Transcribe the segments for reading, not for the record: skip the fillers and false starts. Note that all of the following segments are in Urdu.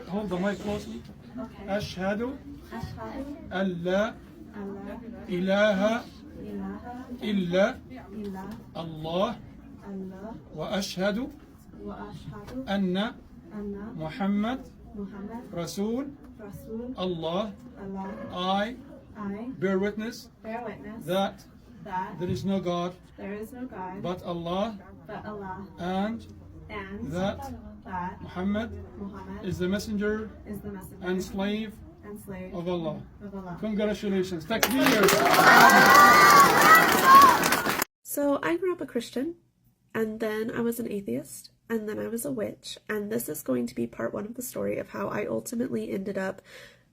hold the mic closely. Okay. Ashhadu أشهد an la أن لا ilaha إله illa إلا Allah الله wa ashhadu وأشهد anna أن Muhammad محمد Rasul رسول Allah. الله. I I bear witness bear witness that that there is no God there is no God but Allah, but Allah, and and that Muhammad Muhammad is the messenger is the messenger and slave and slave of Allah. of Allah. Congratulations. Takbir. So I grew up a Christian, and then I was an atheist, and then I was a witch, and this is going to be part one of the story of how I ultimately ended up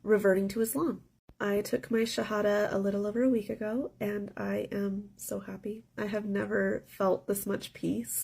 reverting to Islam. I took my Shahada a little over a week ago, and I am so happy. I have never felt this much peace.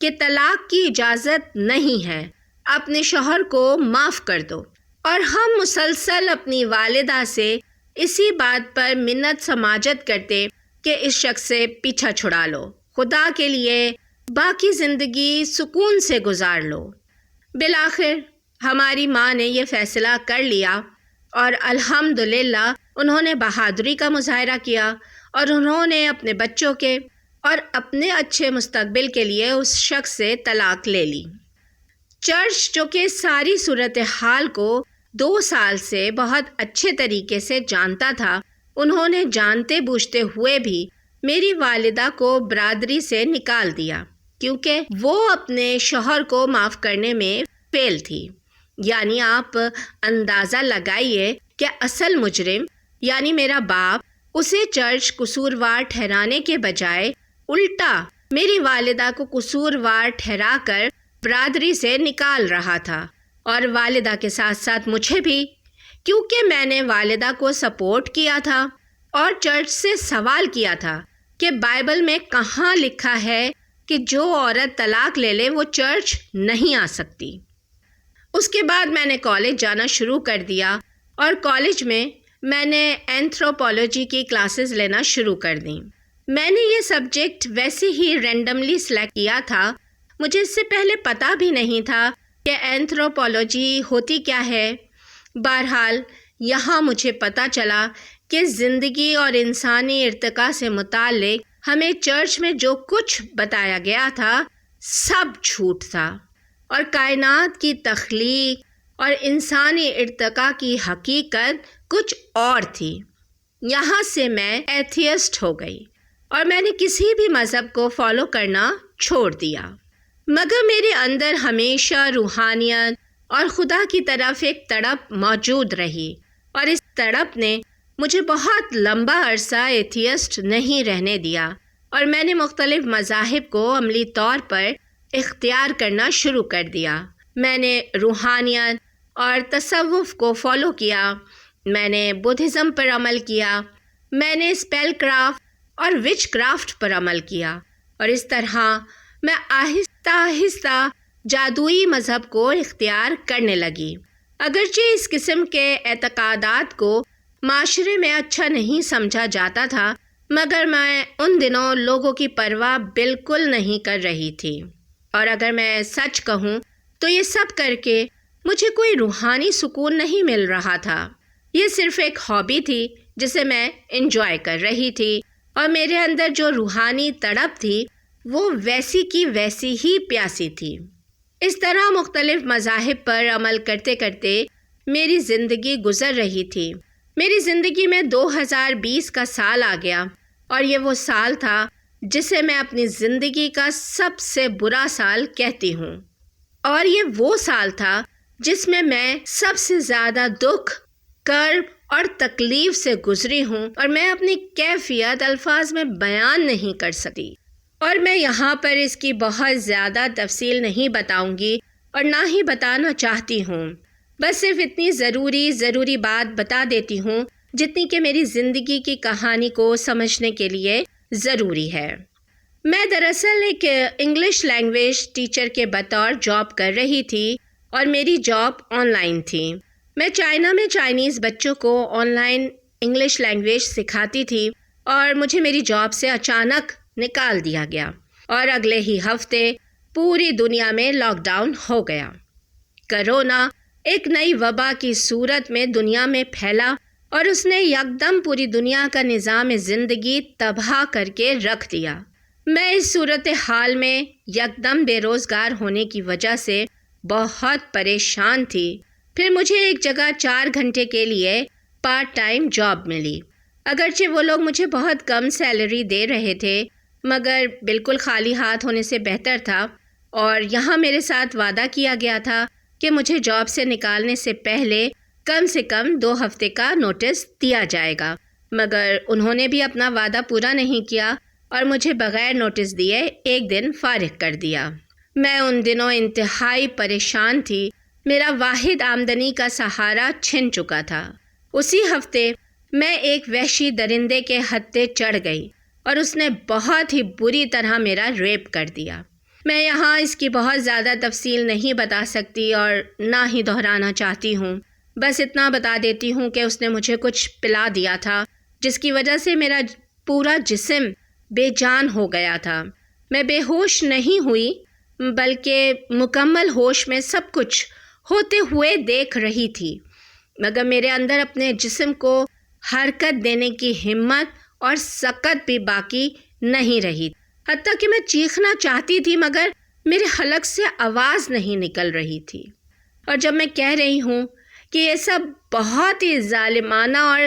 کہ طلاق کی اجازت نہیں ہے، اپنے شوہر کو معاف کر دو۔ اور ہم مسلسل اپنی والدہ سے اسی بات پر منت سماجت کرتے کہ اس شخص سے پیچھا چھڑا لو، خدا کے لیے باقی زندگی سکون سے گزار لو۔ بالآخر ہماری ماں نے یہ فیصلہ کر لیا اور الحمدللہ انہوں نے بہادری کا مظاہرہ کیا اور انہوں نے اپنے بچوں کے اور اپنے اچھے مستقبل کے لیے اس شخص سے طلاق لے لی۔ چرچ جو کہ ساری صورتحال کو 2 سال سے بہت اچھے طریقے سے جانتا تھا، انہوں نے جانتے بوجھتے ہوئے بھی میری والدہ کو برادری سے نکال دیا کیونکہ وہ اپنے شوہر کو معاف کرنے میں فیل تھی۔ یعنی آپ اندازہ لگائیے کہ اصل مجرم یعنی میرا باپ اسے چرچ قصوروار ٹھہرانے کے بجائے الٹا میری والدہ کو قصوروار ٹھہرا کر برادری سے نکال رہا تھا، اور والدہ کے ساتھ ساتھ مجھے بھی، کیونکہ میں نے والدہ کو سپورٹ کیا تھا اور چرچ سے سوال کیا تھا کہ بائبل میں کہاں لکھا ہے کہ جو عورت طلاق لے لے وہ چرچ نہیں آ سکتی۔ اس کے بعد میں نے کالج جانا شروع کر دیا اور کالج میں نے اینتھروپولوجی کی کلاسز لینا شروع کر دیں۔ میں نے یہ سبجیکٹ ویسے ہی رینڈملی سلیکٹ کیا تھا، مجھے اس سے پہلے پتہ بھی نہیں تھا کہ اینتھروپولوجی ہوتی کیا ہے۔ بہرحال یہاں مجھے پتہ چلا کہ زندگی اور انسانی ارتقاء سے متعلق ہمیں چرچ میں جو کچھ بتایا گیا تھا سب جھوٹ تھا، اور کائنات کی تخلیق اور انسانی ارتقاء کی حقیقت کچھ اور تھی۔ یہاں سے میں ایتھیسٹ ہو گئی اور میں نے کسی بھی مذہب کو فالو کرنا چھوڑ دیا، مگر میرے اندر ہمیشہ روحانیت اور خدا کی طرف ایک تڑپ موجود رہی، اور اس تڑپ نے مجھے بہت لمبا عرصہ ایتھیسٹ نہیں رہنے دیا، اور میں نے مختلف مذاہب کو عملی طور پر اختیار کرنا شروع کر دیا۔ میں نے روحانیت اور تصوف کو فالو کیا، میں نے بدھزم پر عمل کیا، میں نے اسپیل کرافٹ اور وچ کرافٹ پر عمل کیا، اور اس طرح میں آہستہ آہستہ جادوئی مذہب کو اختیار کرنے لگی۔ اگرچہ اس قسم کے اعتقادات کو معاشرے میں اچھا نہیں سمجھا جاتا تھا، مگر میں ان دنوں لوگوں کی پرواہ بالکل نہیں کر رہی تھی، اور اگر میں سچ کہوں تو یہ سب کر کے مجھے کوئی روحانی سکون نہیں مل رہا تھا۔ یہ صرف ایک ہابی تھی جسے میں انجوائے کر رہی تھی، اور میرے اندر جو روحانی تڑپ تھی وہ ویسی کی ویسی ہی پیاسی تھی۔ اس طرح مختلف مذاہب پر عمل کرتے کرتے میری زندگی گزر رہی تھی۔ میری زندگی میں 2020 کا سال آ گیا، اور یہ وہ سال تھا جسے میں اپنی زندگی کا سب سے برا سال کہتی ہوں، اور یہ وہ سال تھا جس میں سب سے زیادہ دکھ، کرب اور تکلیف سے گزری ہوں، اور میں اپنی کیفیت الفاظ میں بیان نہیں کر سکتی، اور میں یہاں پر اس کی بہت زیادہ تفصیل نہیں بتاؤں گی اور نہ ہی بتانا چاہتی ہوں۔ بس صرف اتنی ضروری بات بتا دیتی ہوں جتنی کہ میری زندگی کی کہانی کو سمجھنے کے لیے ضروری ہے۔ میں دراصل ایک انگلش لینگویج ٹیچر کے بطور جاب کر رہی تھی، اور میری جاب آن لائن تھی۔ میں چائنا میں چائنیز بچوں کو آن لائن انگلش لینگویج سکھاتی تھی، اور مجھے میری جاب سے اچانک نکال دیا گیا، اور اگلے ہی ہفتے پوری دنیا میں لاک ڈاؤن ہو گیا۔ کرونا ایک نئی وبا کی صورت میں دنیا میں پھیلا، اور اس نے یکدم پوری دنیا کا نظام زندگی تباہ کر کے رکھ دیا۔ میں اس صورتحال میں یکدم بے روزگار ہونے کی وجہ سے بہت پریشان تھی۔ پھر مجھے ایک جگہ 4 گھنٹے کے لیے پارٹ ٹائم جاب ملی۔ اگرچہ وہ لوگ مجھے بہت کم سیلری دے رہے تھے، مگر بالکل خالی ہاتھ ہونے سے بہتر تھا، اور یہاں میرے ساتھ وعدہ کیا گیا تھا کہ مجھے جاب سے نکالنے سے پہلے کم سے کم 2 ہفتے کا نوٹس دیا جائے گا، مگر انہوں نے بھی اپنا وعدہ پورا نہیں کیا اور مجھے بغیر نوٹس دیے 1 دن فارغ کر دیا۔ میں ان دنوں انتہائی پریشان تھی، میرا واحد آمدنی کا سہارا چھن چکا تھا۔ اسی ہفتے میں ایک وحشی درندے کے ہتھے چڑھ گئی، اور اس نے بہت ہی بری طرح میرا ریپ کر دیا۔ میں یہاں اس کی بہت زیادہ تفصیل نہیں بتا سکتی اور نہ ہی دہرانا چاہتی ہوں، بس اتنا بتا دیتی ہوں کہ اس نے مجھے کچھ پلا دیا تھا جس کی وجہ سے میرا پورا جسم بے جان ہو گیا تھا۔ میں بے ہوش نہیں ہوئی بلکہ مکمل ہوش میں سب کچھ ہوتے ہوئے دیکھ رہی تھی، مگر میرے اندر اپنے جسم کو حرکت دینے کی ہمت اور سکت بھی باقی نہیں رہی، حتیٰ کہ میں چیخنا چاہتی تھی مگر میرے حلق سے آواز نہیں نکل رہی تھی۔ اور جب میں کہہ رہی ہوں کہ یہ سب بہت ہی ظالمانہ اور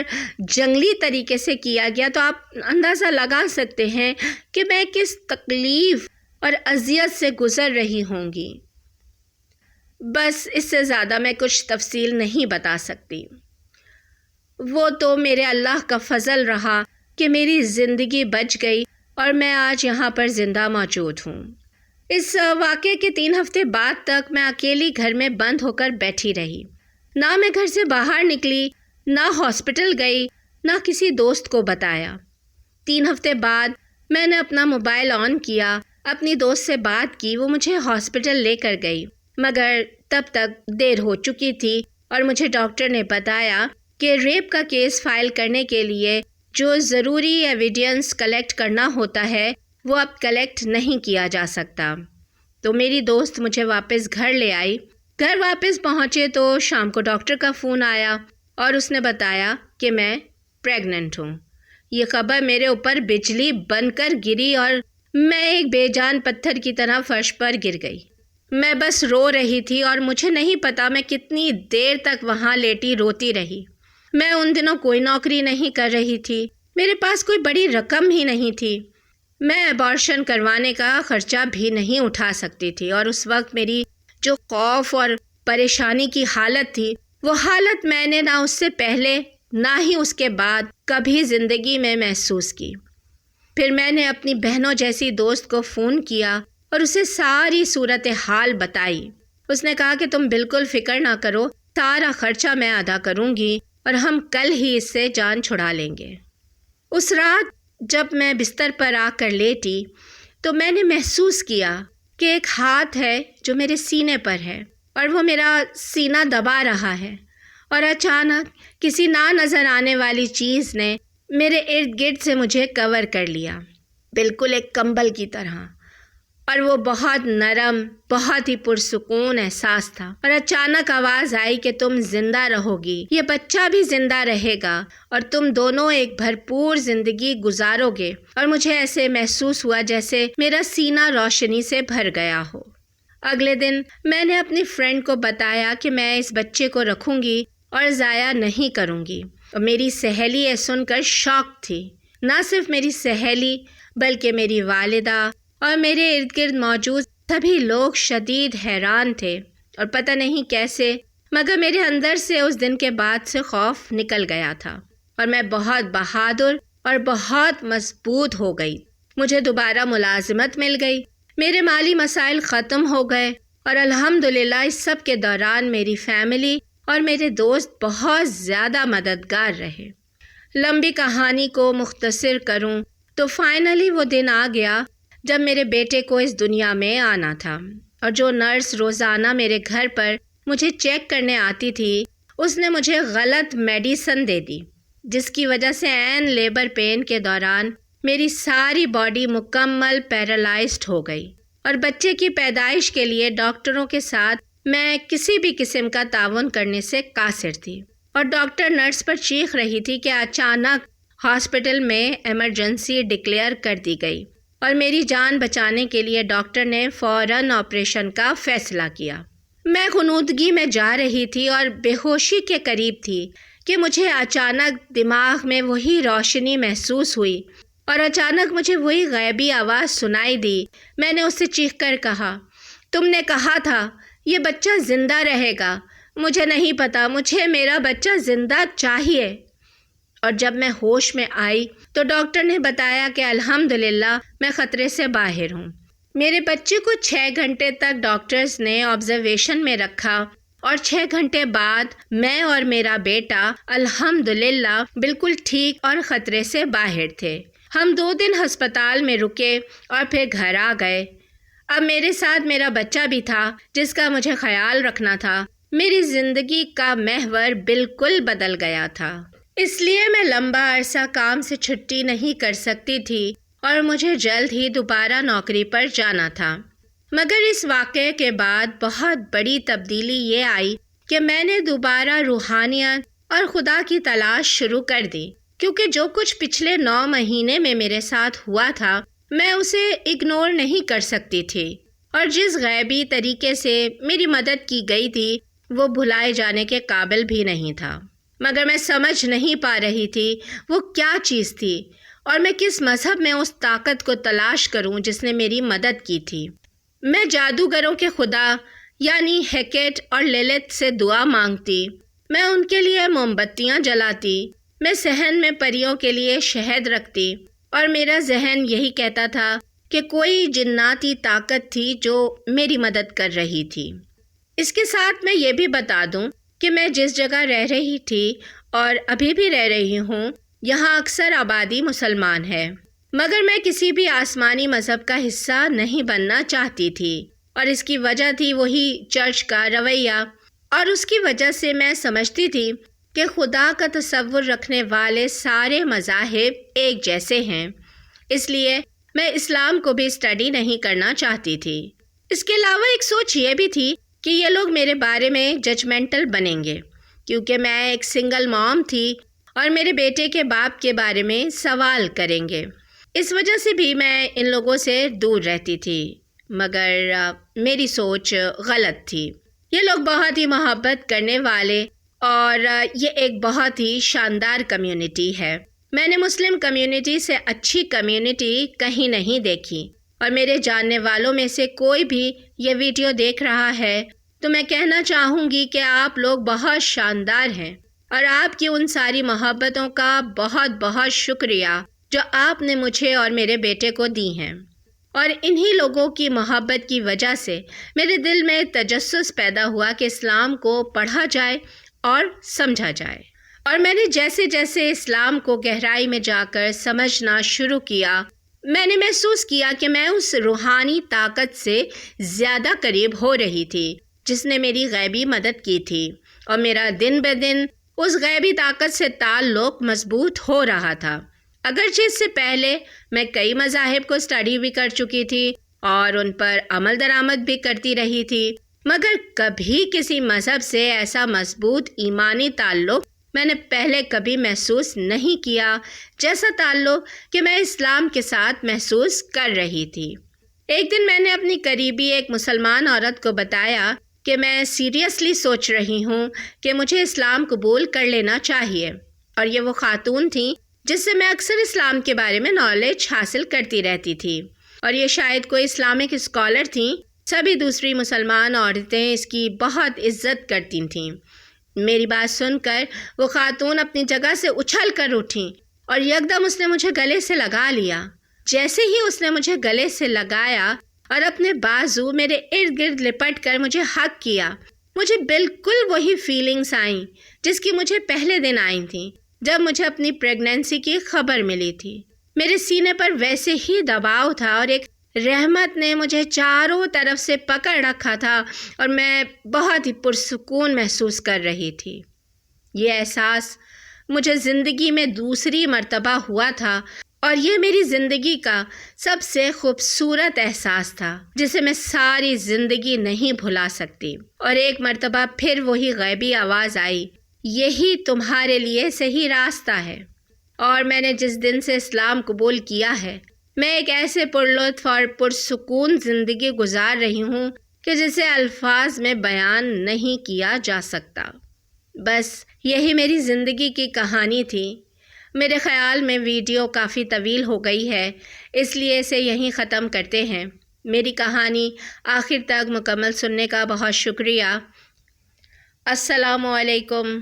جنگلی طریقے سے کیا گیا تو آپ اندازہ لگا سکتے ہیں کہ میں کس تکلیف اور اذیت سے گزر رہی ہوں گی۔ بس اس سے زیادہ میں کچھ تفصیل نہیں بتا سکتی۔ وہ تو میرے اللہ کا فضل رہا کہ میری زندگی بچ گئی اور میں آج یہاں پر زندہ موجود ہوں۔ اس واقعے کے 3 ہفتے بعد تک میں اکیلی گھر میں بند ہو کر بیٹھی رہی، نہ میں گھر سے باہر نکلی، نہ ہاسپٹل گئی، نہ کسی دوست کو بتایا۔ 3 ہفتے بعد میں نے اپنا موبائل آن کیا، اپنی دوست سے بات کی، وہ مجھے ہاسپٹل لے کر گئی، مگر تب تک دیر ہو چکی تھی اور مجھے ڈاکٹر نے بتایا کہ ریپ کا کیس فائل کرنے کے لیے جو ضروری ایویڈینس کلیکٹ کرنا ہوتا ہے وہ اب کلیکٹ نہیں کیا جا سکتا۔ تو میری دوست مجھے واپس گھر لے آئی۔ گھر واپس پہنچے تو شام کو ڈاکٹر کا فون آیا اور اس نے بتایا کہ میں پریگننٹ ہوں۔ یہ خبر میرے اوپر بجلی بن کر گری اور میں ایک بے جان پتھر کی طرح فرش پر گر گئی۔ میں بس رو رہی تھی اور مجھے نہیں پتا میں کتنی دیر تک وہاں لیٹی روتی رہی۔ میں ان دنوں کوئی نوکری نہیں کر رہی تھی، میرے پاس کوئی بڑی رقم ہی نہیں تھی، میں ابارشن کروانے کا خرچہ بھی نہیں اٹھا سکتی تھی، اور اس وقت میری جو خوف اور پریشانی کی حالت تھی وہ حالت میں نے نہ اس سے پہلے نہ ہی اس کے بعد کبھی زندگی میں محسوس کی۔ پھر میں نے اپنی بہنوں جیسی دوست کو فون کیا اور اسے ساری صورتحال بتائی۔ اس نے کہا کہ تم بالکل فکر نہ کرو، سارا خرچہ میں ادا کروں گی اور ہم کل ہی اس سے جان چھڑا لیں گے۔ اس رات جب میں بستر پر آ کر لیٹی تو میں نے محسوس کیا کہ ایک ہاتھ ہے جو میرے سینے پر ہے اور وہ میرا سینہ دبا رہا ہے، اور اچانک کسی نہ نظر آنے والی چیز نے میرے ارد گرد سے مجھے کور کر لیا، بالکل ایک کمبل کی طرح، اور وہ بہت نرم، بہت ہی پرسکون احساس تھا۔ اور اچانک آواز آئی کہ تم زندہ رہو گی، یہ بچہ بھی زندہ رہے گا اور تم دونوں ایک بھرپور زندگی گزارو گے۔ اور مجھے ایسے محسوس ہوا جیسے میرا سینہ روشنی سے بھر گیا ہو۔ اگلے دن میں نے اپنی فرینڈ کو بتایا کہ میں اس بچے کو رکھوں گی اور ضائع نہیں کروں گی، اور میری سہیلی یہ سن کر شاک تھی۔ نہ صرف میری سہیلی بلکہ میری والدہ اور میرے ارد گرد موجود سبھی لوگ شدید حیران تھے، اور پتہ نہیں کیسے مگر میرے اندر سے اس دن کے بعد سے خوف نکل گیا تھا، اور میں بہت بہادر اور بہت مضبوط ہو گئی۔ مجھے دوبارہ ملازمت مل گئی، میرے مالی مسائل ختم ہو گئے، اور الحمدللہ اس سب کے دوران میری فیملی اور میرے دوست بہت زیادہ مددگار رہے۔ لمبی کہانی کو مختصر کروں تو فائنلی وہ دن آ گیا جب میرے بیٹے کو اس دنیا میں آنا تھا، اور جو نرس روزانہ میرے گھر پر مجھے چیک کرنے آتی تھی اس نے مجھے غلط میڈیسن دے دی، جس کی وجہ سے عین لیبر پین کے دوران میری ساری باڈی مکمل پیرالائزڈ ہو گئی، اور بچے کی پیدائش کے لیے ڈاکٹروں کے ساتھ میں کسی بھی قسم کا تعاون کرنے سے قاصر تھی، اور ڈاکٹر نرس پر چیخ رہی تھی کہ اچانک ہاسپٹل میں ایمرجنسی ڈکلیئر کر دی گئی، اور میری جان بچانے کے لیے ڈاکٹر نے فوراً آپریشن کا فیصلہ کیا۔ میں غنودگی میں جا رہی تھی اور بے ہوشی کے قریب تھی کہ مجھے اچانک دماغ میں وہی روشنی محسوس ہوئی، اور اچانک مجھے وہی غیبی آواز سنائی دی۔ میں نے اس سے چیخ کر کہا، تم نے کہا تھا یہ بچہ زندہ رہے گا، مجھے نہیں پتا، مجھے میرا بچہ زندہ چاہیے۔ اور جب میں ہوش میں آئی تو ڈاکٹر نے بتایا کہ الحمدللہ میں خطرے سے باہر ہوں۔ میرے بچے کو 6 گھنٹے تک ڈاکٹرز نے آبزرویشن میں رکھا، اور 6 گھنٹے بعد میں اور میرا بیٹا الحمدللہ بالکل ٹھیک اور خطرے سے باہر تھے۔ ہم 2 دن ہسپتال میں رکے اور پھر گھر آ گئے۔ اب میرے ساتھ میرا بچہ بھی تھا جس کا مجھے خیال رکھنا تھا۔ میری زندگی کا محور بالکل بدل گیا تھا۔ اس لیے میں لمبا عرصہ کام سے چھٹی نہیں کر سکتی تھی اور مجھے جلد ہی دوبارہ نوکری پر جانا تھا۔ مگر اس واقعے کے بعد بہت بڑی تبدیلی یہ آئی کہ میں نے دوبارہ روحانیت اور خدا کی تلاش شروع کر دی، کیونکہ جو کچھ پچھلے 9 مہینے میں میرے ساتھ ہوا تھا میں اسے اگنور نہیں کر سکتی تھی، اور جس غیبی طریقے سے میری مدد کی گئی تھی وہ بھلائے جانے کے قابل بھی نہیں تھا۔ مگر میں سمجھ نہیں پا رہی تھی وہ کیا چیز تھی اور میں کس مذہب میں اس طاقت کو تلاش کروں جس نے میری مدد کی تھی۔ میں جادوگروں کے خدا یعنی ہیکیٹ اور لیلت سے دعا مانگتی، میں ان کے لیے موم بتیاں جلاتی، میں صحن میں پریوں کے لیے شہد رکھتی، اور میرا ذہن یہی کہتا تھا کہ کوئی جناتی طاقت تھی جو میری مدد کر رہی تھی۔ اس کے ساتھ میں یہ بھی بتا دوں کہ میں جس جگہ رہ رہی تھی اور ابھی بھی رہ رہی ہوں یہاں اکثر آبادی مسلمان ہے، مگر میں کسی بھی آسمانی مذہب کا حصہ نہیں بننا چاہتی تھی، اور اس کی وجہ تھی وہی چرچ کا رویہ، اور اس کی وجہ سے میں سمجھتی تھی کہ خدا کا تصور رکھنے والے سارے مذاہب ایک جیسے ہیں، اس لیے میں اسلام کو بھی اسٹڈی نہیں کرنا چاہتی تھی۔ اس کے علاوہ ایک سوچ یہ بھی تھی کہ یہ لوگ میرے بارے میں ججمنٹل بنیں گے، کیونکہ میں ایک سنگل موم تھی اور میرے بیٹے کے باپ کے بارے میں سوال کریں گے۔ اس وجہ سے بھی میں ان لوگوں سے دور رہتی تھی، مگر میری سوچ غلط تھی۔ یہ لوگ بہت ہی محبت کرنے والے اور یہ ایک بہت ہی شاندار کمیونٹی ہے۔ میں نے مسلم کمیونٹی سے اچھی کمیونٹی کہیں نہیں دیکھی، اور میرے جاننے والوں میں سے کوئی بھی یہ ویڈیو دیکھ رہا ہے تو میں کہنا چاہوں گی کہ آپ لوگ بہت شاندار ہیں، اور آپ کی ان ساری محبتوں کا بہت بہت شکریہ جو آپ نے مجھے اور میرے بیٹے کو دی ہیں، اور انہی لوگوں کی محبت کی وجہ سے میرے دل میں تجسس پیدا ہوا کہ اسلام کو پڑھا جائے اور سمجھا جائے، اور میں نے جیسے جیسے اسلام کو گہرائی میں جا کر سمجھنا شروع کیا میں نے محسوس کیا کہ میں اس روحانی طاقت سے زیادہ قریب ہو رہی تھی جس نے میری غیبی مدد کی تھی، اور میرا دن بہ دن اس غیبی طاقت سے تعلق مضبوط ہو رہا تھا۔ اگرچہ اس سے پہلے میں کئی مذاہب کو اسٹڈی بھی کر چکی تھی اور ان پر عمل درآمد بھی کرتی رہی تھی، مگر کبھی کسی مذہب سے ایسا مضبوط ایمانی تعلق میں نے پہلے کبھی محسوس نہیں کیا جیسا تعلق کہ میں اسلام کے ساتھ محسوس کر رہی تھی۔ ایک دن میں نے اپنی قریبی ایک مسلمان عورت کو بتایا کہ میں سیریسلی سوچ رہی ہوں کہ مجھے اسلام قبول کر لینا چاہیے، اور یہ وہ خاتون تھی جس سے میں اکثر اسلام کے بارے میں نالج حاصل کرتی رہتی تھی، اور یہ شاید کوئی اسلامک اسکالر تھیں۔ سبھی دوسری مسلمان عورتیں اس کی بہت عزت کرتی تھیں۔ میری بات سن کر وہ خاتون اپنی جگہ سے اچھل کر اٹھیں اور یکدم اس نے مجھے گلے سے لگا لیا۔ جیسے ہی اس نے مجھے گلے سے لگایا اور اپنے بازو میرے ارد گرد لپٹ کر مجھے ہگ کیا، مجھے بالکل وہی فیلنگز آئیں جس کی مجھے پہلے دن آئی تھیں جب مجھے اپنی پریگنینسی کی خبر ملی تھی۔ میرے سینے پر ویسے ہی دباؤ تھا اور ایک رحمت نے مجھے چاروں طرف سے پکڑ رکھا تھا اور میں بہت ہی پرسکون محسوس کر رہی تھی۔ یہ احساس مجھے زندگی میں دوسری مرتبہ ہوا تھا اور یہ میری زندگی کا سب سے خوبصورت احساس تھا جسے میں ساری زندگی نہیں بھلا سکتی۔ اور ایک مرتبہ پھر وہی غیبی آواز آئی، یہی تمہارے لیے صحیح راستہ ہے۔ اور میں نے جس دن سے اسلام قبول کیا ہے، میں ایک ایسے پرلطف اور پرسکون زندگی گزار رہی ہوں کہ جسے الفاظ میں بیان نہیں کیا جا سکتا۔ بس یہی میری زندگی کی کہانی تھی۔ میرے خیال میں ویڈیو کافی طویل ہو گئی ہے، اس لیے اسے یہیں ختم کرتے ہیں۔ میری کہانی آخر تک مکمل سننے کا بہت شکریہ۔ السلام علیکم۔